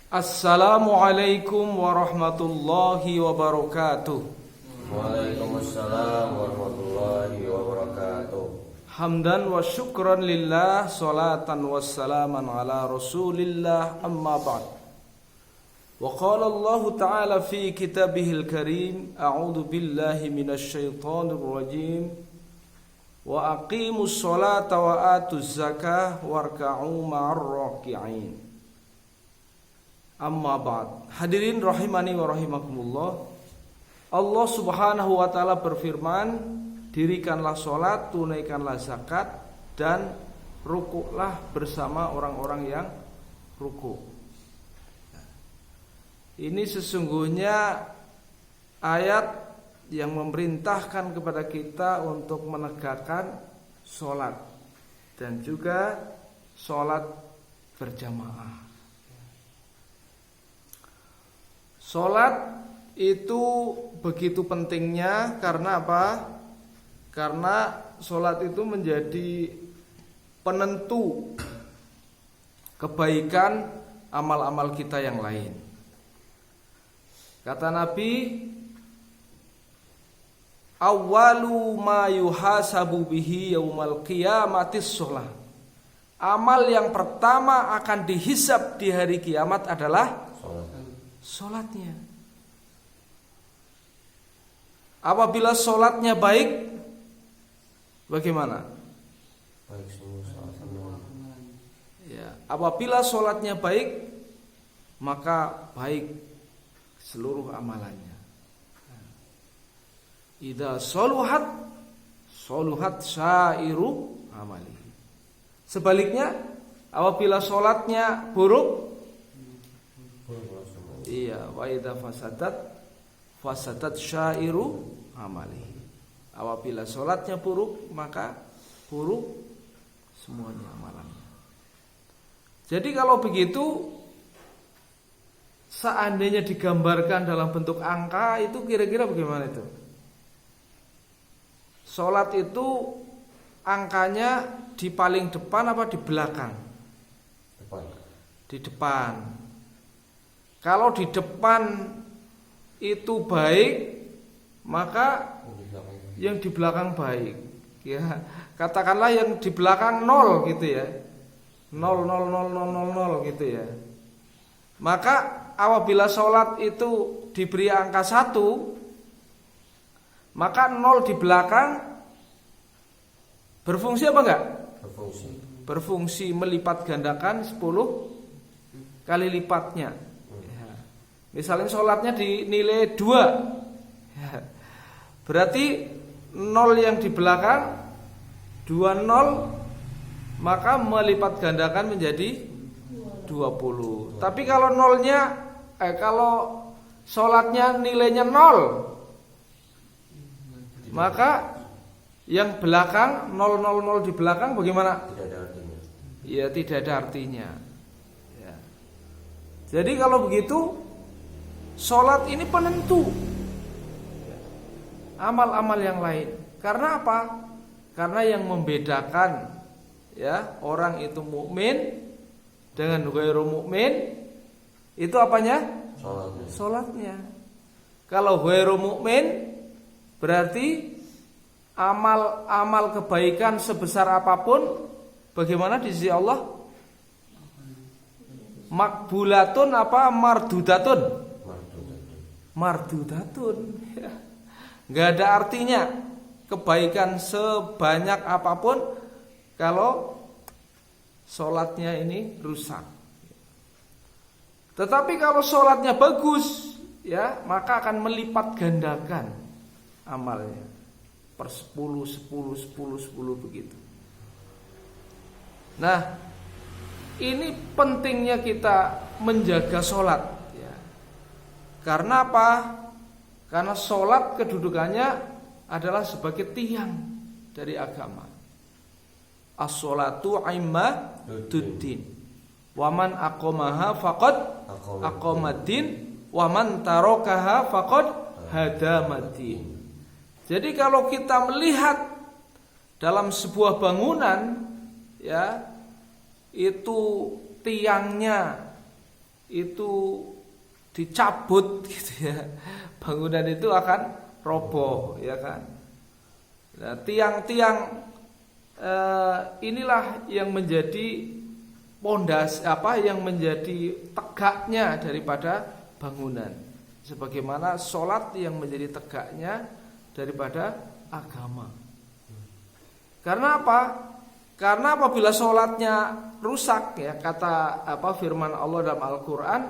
Assalamualaikum warahmatullahi wabarakatuh. Waalaikumsalam warahmatullahi wabarakatuh. Hamdan wa syukran lillah, salatan wassalaman ala rasulillah, amma ba'd. Wa qala Allah ta'ala fi kitabihil karim, a'udhu billahi minasy syaithanir rajim, wa aqimus sholata wa atuz zakah warka'u ma'ar raki'in. Amma ba'd. Hadirin rahimani wa rahimakumullah. Allah Subhanahu wa taala berfirman, dirikanlah salat, tunaikanlah zakat, dan rukuklah bersama orang-orang yang rukuk. Ini sesungguhnya ayat yang memerintahkan kepada kita untuk menegakkan salat dan juga salat berjamaah. Salat itu begitu pentingnya karena apa? Karena salat itu menjadi penentu kebaikan amal-amal kita yang lain. Kata Nabi, awwalu ma yuhasabu bihi yaumal qiyamatis shalah. Amal yang pertama akan dihisab di hari kiamat adalah sholatnya. Apabila sholatnya baik, bagaimana? Baik semua. Ya, apabila sholatnya baik, maka baik seluruh amalannya. Idza soluhat syairu amali. Sebaliknya, apabila sholatnya buruk, iya, wa idza fasadat syairu amali. Apabila salatnya buruk, maka buruk semuanya amalannya. Jadi kalau begitu, seandainya digambarkan dalam bentuk angka, itu kira-kira bagaimana itu? Salat itu angkanya di paling depan apa di belakang? Depan. Di depan. Kalau di depan itu baik, maka yang di belakang baik. Ya, katakanlah yang di belakang 0 gitu ya. 0 gitu ya. Maka apabila sholat itu diberi angka 1, maka 0 di belakang berfungsi apa enggak? Berfungsi melipat gandakan 10 kali lipatnya. Misalnya sholatnya dinilai 2, berarti 0 yang di belakang 20, maka melipat gandakan menjadi 20. Tapi kalau kalau sholatnya nilainya 0, maka yang belakang 000 di belakang bagaimana? Tidak ada artinya. Ya, tidak ada artinya. Ya. Jadi kalau begitu, sholat ini penentu amal-amal yang lain. Karena apa? Karena yang membedakan ya orang itu mukmin dengan ghairu mukmin itu apanya? Sholatnya. Kalau ghairu mukmin berarti amal kebaikan sebesar apapun, bagaimana di sisi Allah? Makbulatun apa mardudatun? Mardudatun ya. Gak ada artinya kebaikan sebanyak apapun kalau sholatnya ini rusak. Tetapi kalau sholatnya bagus, ya maka akan melipat gandakan amalnya per 10 begitu. Nah, ini pentingnya kita menjaga sholat. Karena apa? Karena sholat kedudukannya adalah sebagai tiang dari agama. As-sholatu immaduddin. Waman aqomaha faqad aqomaddin. Waman tarokaha faqad hadamaddin. Jadi kalau kita melihat dalam sebuah bangunan, ya itu tiangnya itu dicabut gitu ya, bangunan itu akan roboh, ya kan. Nah, tiang-tiang inilah yang menjadi yang menjadi tegaknya daripada bangunan. Sebagaimana sholat yang menjadi tegaknya daripada agama. Karena apa? Karena apabila sholatnya rusak, ya, kata firman Allah dalam Al-Quran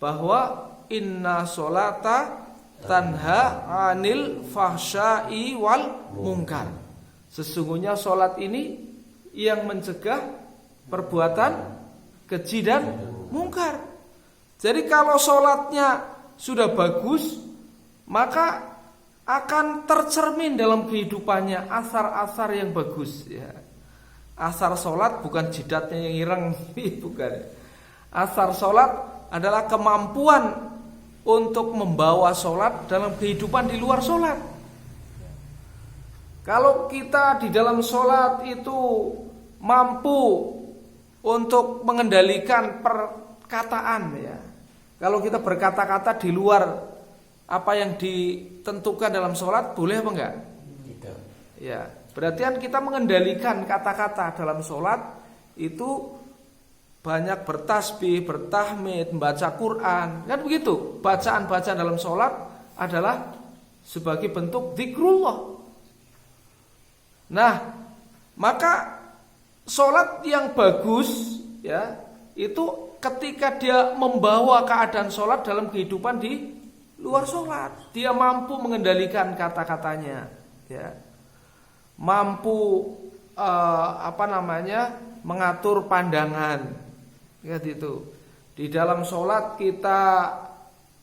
bahwa inna sholata tanha anil fahsya'i wal munkar. Sesungguhnya sholat ini yang mencegah perbuatan keji dan mungkar. Jadi kalau sholatnya sudah bagus, maka akan tercermin dalam kehidupannya asar-asar yang bagus, ya. Asar sholat bukan jidatnya yang ireng, bukan. Asar sholat adalah kemampuan untuk membawa sholat dalam kehidupan di luar sholat. Kalau kita di dalam sholat itu mampu untuk mengendalikan perkataan, ya. Kalau kita berkata-kata di luar apa yang ditentukan dalam sholat, boleh apa enggak? Tidak. Ya, berarti kan kita mengendalikan kata-kata dalam sholat itu banyak bertasbih, bertahmid, membaca Quran, kan begitu. Bacaan-bacaan dalam sholat adalah sebagai bentuk zikrullah. Nah, maka sholat yang bagus, ya, itu ketika dia membawa keadaan sholat dalam kehidupan di luar sholat, dia mampu mengendalikan kata-katanya, ya, mampu mengatur pandangan, ya, gitu. Di dalam sholat kita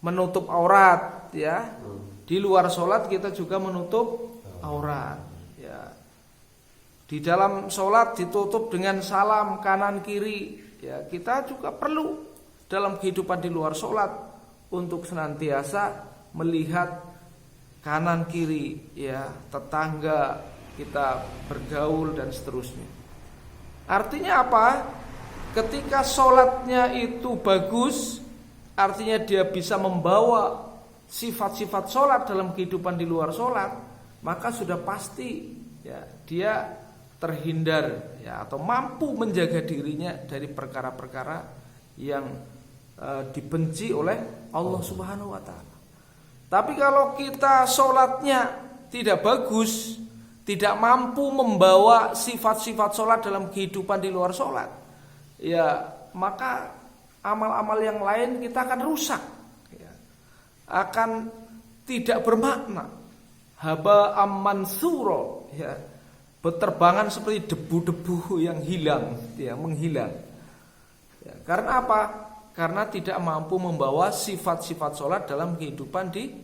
menutup aurat, ya, di luar sholat kita juga menutup aurat, ya. Di dalam sholat ditutup dengan salam kanan kiri, ya. Kita juga perlu dalam kehidupan di luar sholat untuk senantiasa melihat kanan kiri, ya, tetangga kita bergaul dan seterusnya. Artinya apa? Ketika sholatnya itu bagus, artinya dia bisa membawa sifat-sifat sholat dalam kehidupan di luar sholat, maka sudah pasti, ya, dia terhindar, ya, atau mampu menjaga dirinya dari perkara-perkara yang dibenci oleh Allah Subhanahu wa ta'ala. Tapi kalau kita sholatnya tidak bagus, tidak mampu membawa sifat-sifat sholat dalam kehidupan di luar sholat, ya, maka amal-amal yang lain kita akan rusak, ya, akan tidak bermakna. Haba ammansuro, ya, berterbangan seperti debu-debu yang hilang, ya, menghilang, ya. Karena apa? Karena tidak mampu membawa sifat-sifat sholat dalam kehidupan di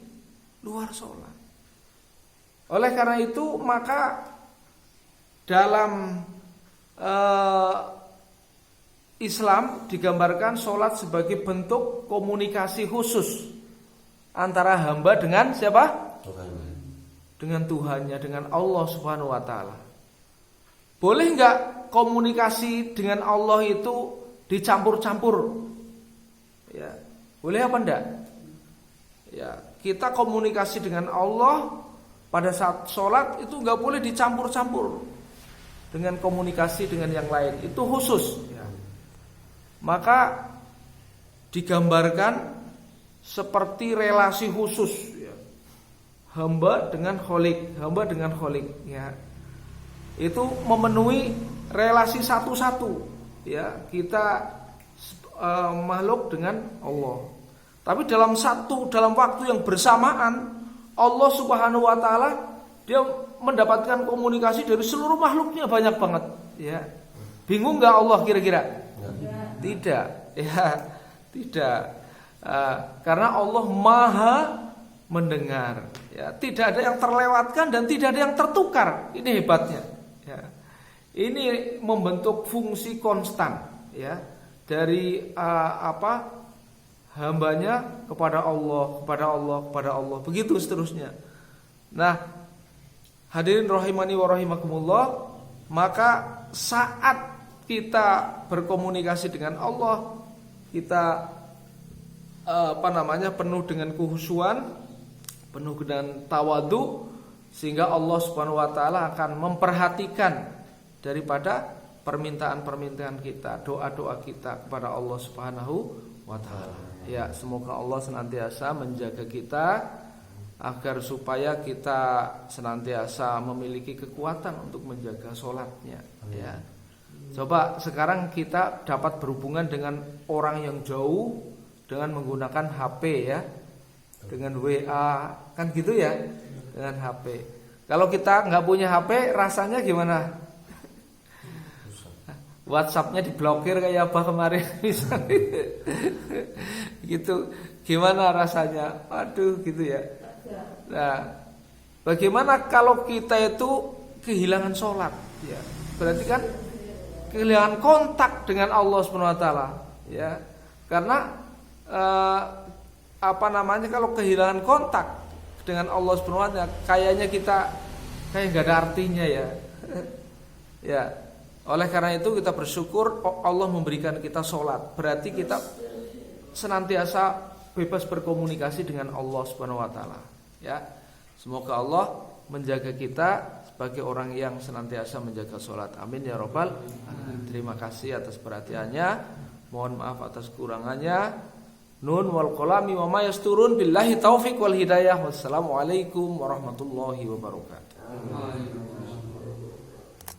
luar sholat. Oleh karena itu, maka dalam Islam digambarkan sholat sebagai bentuk komunikasi khusus antara hamba dengan siapa? Tuhannya. Dengan Tuhannya, dengan Allah Subhanahu wa ta'ala. Boleh enggak komunikasi dengan Allah itu dicampur-campur? Ya, boleh apa enggak? Ya, kita komunikasi dengan Allah pada saat sholat itu enggak boleh dicampur-campur dengan komunikasi dengan yang lain. Itu khusus, ya. Maka digambarkan seperti relasi khusus, ya. Hamba dengan kholik, ya. Itu memenuhi relasi satu-satu, ya. Kita makhluk dengan Allah. Tapi dalam waktu yang bersamaan, Allah Subhanahu wa ta'ala dia mendapatkan komunikasi dari seluruh makhluknya banyak banget, ya. Bingung enggak Allah kira-kira? Tidak, ya, tidak. Karena Allah Maha mendengar, ya. Tidak ada yang terlewatkan dan tidak ada yang tertukar. Ini hebatnya, ya. Ini membentuk fungsi konstan, ya, dari hambanya kepada Allah, begitu seterusnya. Nah, hadirin rahimani wa rahimakumullah, maka saat kita berkomunikasi dengan Allah, kita penuh dengan khusyuan, penuh dengan tawadu, sehingga Allah Subhanahu wa taala akan memperhatikan daripada permintaan-permintaan kita, doa-doa kita kepada Allah Subhanahu wa taala. Ya, semoga Allah senantiasa menjaga kita agar supaya kita senantiasa memiliki kekuatan untuk menjaga sholatnya. Ya. Coba sekarang kita dapat berhubungan dengan orang yang jauh dengan menggunakan HP ya, dengan WA, kan gitu ya, dengan HP. Kalau kita nggak punya HP, rasanya gimana? WhatsAppnya diblokir kayak apa kemarin misalnya. Gitu, gimana rasanya? Aduh, gitu ya. Nah, bagaimana kalau kita itu kehilangan sholat? Ya, berarti kan kehilangan kontak dengan Allah Subhanahu wa taala, ya. Karena kalau kehilangan kontak dengan Allah Subhanahu wa taala, kayaknya kita kayak nggak ada artinya ya. Ya. Oleh karena itu kita bersyukur Allah memberikan kita sholat. Berarti kita senantiasa bebas berkomunikasi dengan Allah Subhanahu wa taala, ya. Semoga Allah menjaga kita sebagai orang yang senantiasa menjaga sholat. Amin ya robbal alamin. Terima kasih atas perhatiannya. Mohon maaf atas kurangannya. Nun wal qalami wa ma yasturun. Billahi taufik wal hidayah. Wassalamualaikum warahmatullahi wabarakatuh.